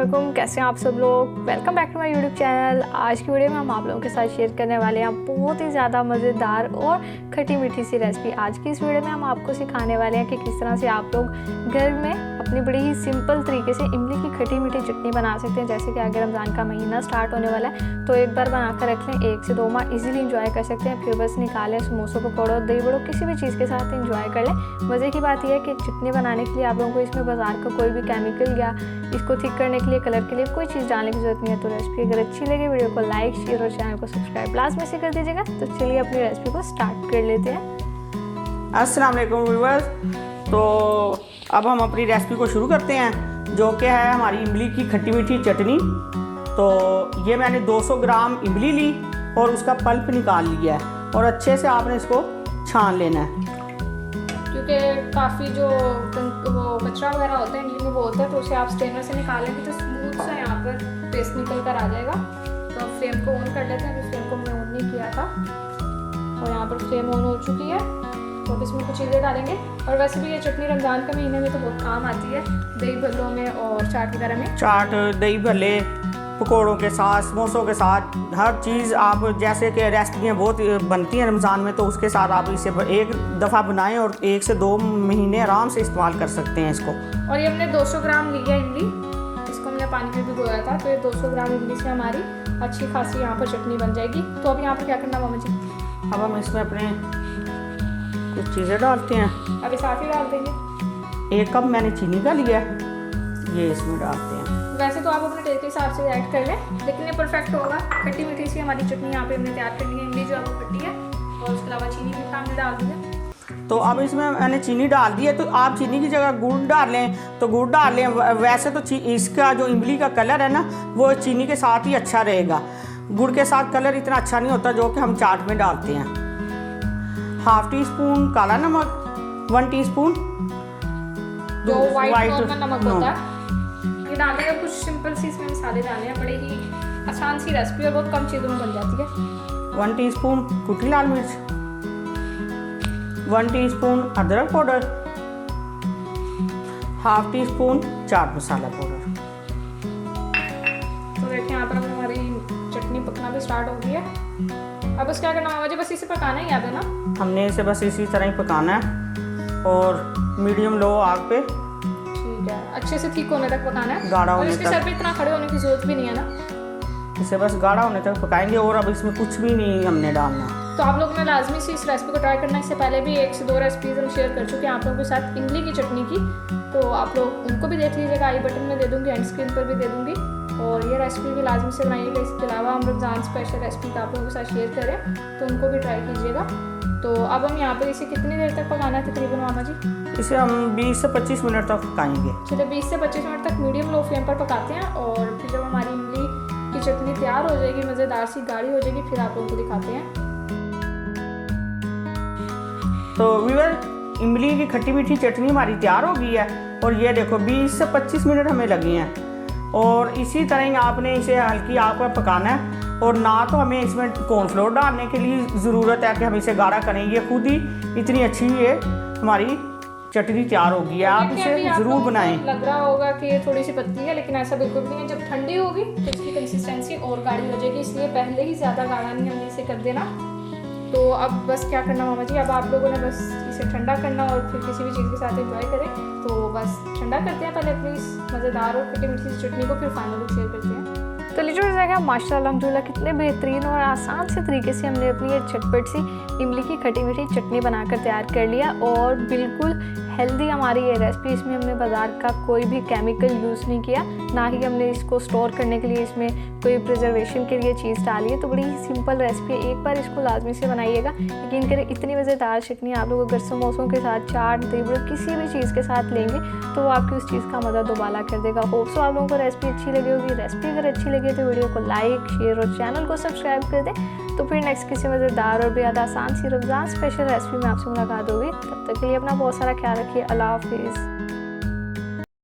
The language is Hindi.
वालेकुम, कैसे हैं आप सब लोग। Welcome back to my YouTube channel. आज की वीडियो में हम आप लोगों के साथ शेयर करने वाले हैं बहुत ही ज़्यादा मज़ेदार और खट्टी मीठी सी रेसिपी। आज की इस वीडियो में हम आपको सिखाने वाले हैं कि किस तरह से आप लोग घर में अपनी बड़ी ही सिंपल तरीके से इमली की खट्टी मीठी चटनी बना सकते हैं। जैसे कि आगे रमज़ान का महीना स्टार्ट होने वाला है, तो एक बार बना कर रख लें, 1 से 2 माह ईजिली इंजॉय कर सकते हैं। फिर बस निकालें, समोसों पकौड़ों दही बड़ों किसी भी चीज़ के साथ इंजॉय कर लें। मज़े की बात यह है कि चटनी बनाने के लिए आप लोगों को इसमें बाजार का कोई भी केमिकल या इसको थिक करने के लिए, कलर के लिए कोई चीज़ डालने की जरूरत नहीं है। तो रेसिपी अगर अच्छी लगे, वीडियो को लाइक, शेयर और चैनल को सब्सक्राइब लास्ट में से कर दीजिएगा। तो चलिए अपनी रेसिपी को स्टार्ट कर लेते हैं। अस्सलाम वालेकुम व्यूअर्स। तो अब हम अपनी रेसिपी को शुरू करते हैं, जो कि है हमारी इमली की खट्टी मीठी चटनी। तो ये मैंने 200 ग्राम इमली ली और उसका पल्प निकाल लिया है और अच्छे से आपने इसको छान लेना है, क्योंकि काफ़ी जो वो कचरा वगैरह होता है इमली में वो होता है, तो उसे आप स्ट्रेनर से निकालेंगे तो स्मूथ सा यहाँ पर पेस्ट निकल कर आ जाएगा। तो अब फ्लेम को ऑन कर लेते हैं। अभी फ्लेम को हमने ऑन नहीं किया था और यहाँ पर फ्लेम ऑन हो चुकी है। तो अब इसमें कुछ चीज़ें डालेंगे। और वैसे भी ये चटनी रमज़ान के महीने में तो बहुत काम आती है, दही भल्लों में और चाट वगैरह में। चाट, दही भल्ले, पकौड़ों के साथ, समोसों के साथ, हर चीज़ आप जैसे कि रेसिपियाँ बहुत बनती हैं रमज़ान में, तो उसके साथ आप इसे एक दफ़ा बनाएं और 1 से 2 महीने आराम से इस्तेमाल कर सकते हैं इसको। और ये हमने 200 ग्राम लिया इमली, इसको हमने पानी में भिगोया था। तो ये 200 ग्राम इमली से हमारी अच्छी खासी यहाँ पर चटनी बन जाएगी। तो अब यहाँ पर क्या करना मामा जी? अब हम इसमें अपने कुछ चीज़ें डालते हैं। अभी साथ ही डाल देंगे। 1 कप मैंने चीनी का लिया है, ये इसमें डालते हैं। वैसे तो आप अपने टेस्ट के हिसाब से ऐड कर लें, लेकिन ये परफेक्ट होगा। खट्टी मीठी सी हमारी चटनी यहाँ पे हमने तैयार कर ली है। इमली जो है वो खट्टी है और उसके अलावा चीनी भी हमने डाल दी है। तो अब इसमें मैंने चीनी डाल दी है, तो आप चीनी की जगह गुड़ डाल लें तो गुड़ डाल लें। वैसे तो इसका जो इमली का कलर है ना, वो चीनी के साथ ही अच्छा रहेगा। गुड़ के साथ कलर इतना अच्छा नहीं होता जो कि हम चाट में डालते हैं। 1/2 टीस्पून काला नमक, 1 टीस्पून जो वाइट नॉर्मल नमक होता है ये डालेंगे। कुछ सिंपल सी इसमें मसाले डालने हैं, बड़े ही आसान सी रेसिपी और बहुत कम चीज़ों में बन जाती है। 1 टीस्पून कुटी लाल मिर्च, 1 टीस्पून अदरक powder, 1/2 teaspoon chaat masala powder. तो देखिए यहाँ पर हमारी चटनी पकना भी स्टार्ट हो गई है। अब बस क्या करना है मुझे? बस इसे पकाना ही याद है ना? हमने इसे बस इसी तरह ही पकाना है और मीडियम लो आग पे, ठीक है। अच्छे से ठीक होने तक पकाना है, गाढ़ा और होने इसके तक। सर पे इतना खड़े होने की जरूरत भी नहीं है ना, इसे बस गाढ़ा होने तक पकाएंगे और अब इसमें कुछ भी नहीं हमने डालना। तो आप लोगों ने लाजमी से इस रेसिपी को ट्राई करना। इससे पहले भी 1 से 2 रेसिपीज हम शेयर कर चुके हैं आप लोगों के साथ इमली की चटनी की, तो आप लोग उनको भी देख लीजिएगा। आई बटन में दे दूँगी, एंड स्क्रीन पर भी दे दूँगी। और ये रेसिपी भी लाजमी से बनाइएगा। इसके अलावा हम रमज़ान स्पेशल रेसिपी का आप लोगों के साथ शेयर करें, तो उनको भी ट्राई कीजिएगा। तो अब हम यहाँ पर इसे कितनी देर तक पकाना है तकरीबन मामा जी? इसे हम 20 से 25 मिनट तक पकाएंगे। चलिए 20 से 25 मिनट तक मीडियम लो फ्लेम पर पकाते हैं। और फिर जब हमारी इमली की चटनी तैयार हो जाएगी, मज़ेदार सी गाढ़ी हो जाएगी, फिर आप लोगों को दिखाते हैं। तो व्यूअर, इमली की खट्टी मीठी चटनी हमारी तैयार हो गई है और ये देखो 20 से 25 मिनट हमें लगे हैं। और इसी तरह ही आपने इसे हल्की आग पर पकाना है। और ना तो हमें इसमें कॉर्नफ्लोर डालने के लिए ज़रूरत है कि हम इसे गाढ़ा करें, ये खुद ही इतनी अच्छी ये हमारी चटनी तैयार हो गई है। आप इसे ज़रूर बनाएं। लग रहा होगा कि ये थोड़ी सी पतली है, लेकिन ऐसा बिल्कुल नहीं है। जब ठंडी होगी तो इसकी कंसिस्टेंसी और गाढ़ी हो जाएगी, इसलिए पहले ही ज़्यादा गाढ़ा नहीं हमने इसे कर देना। तो अब बस क्या करना मामा जी? अब आप लोगों ने बस इसे ठंडा करना और फिर किसी भी चीज़ के साथ एंजॉय करें। तो बस ठंडा करते हैं पहले अपनी इस मज़ेदार और खट्टी मीठी चटनी को, फिर फाइनल लुक शेयर करते हैं। तो लीजिए जाएगा माशाल्लाह अल्हम्दुलिल्लाह, कितने बेहतरीन और आसान से तरीके से हमने अपनी ये झटपट सी इमली की खट्टी मीठी चटनी बनाकर तैयार कर लिया। और बिल्कुल हेल्दी हमारी ये रेसिपी, इसमें हमने बाज़ार का कोई भी केमिकल यूज़ नहीं किया, ना ही हमने इसको स्टोर करने के लिए इसमें कोई प्रिजर्वेशन के लिए चीज़ डाली है। तो बड़ी ही सिंपल रेसिपी है, एक बार इसको लाजमी से बनाइएगा। यकीन करें इतनी मज़ेदार चटनी आप लोग अगर समोसों के साथ, चाट, दही बड़े किसी भी चीज़ के साथ लेंगे तो वो आपकी उस चीज़ का मज़ा दोबारा कर देगा। होप सो आप लोगों को रेसिपी अच्छी लगी होगी। रेसिपी अगर अच्छी लगी तो वीडियो को लाइक, शेयर और चैनल को सब्सक्राइब कर दें। तो फिर नेक्स्ट किसी मज़ेदार और बेहद आसान सी रमज़ान स्पेशल रेसिपी में आपसे मुलाकात होगी। तब तक के लिए अपना बहुत सारा ख्याल रखिए। अल्लाह हाफिज़।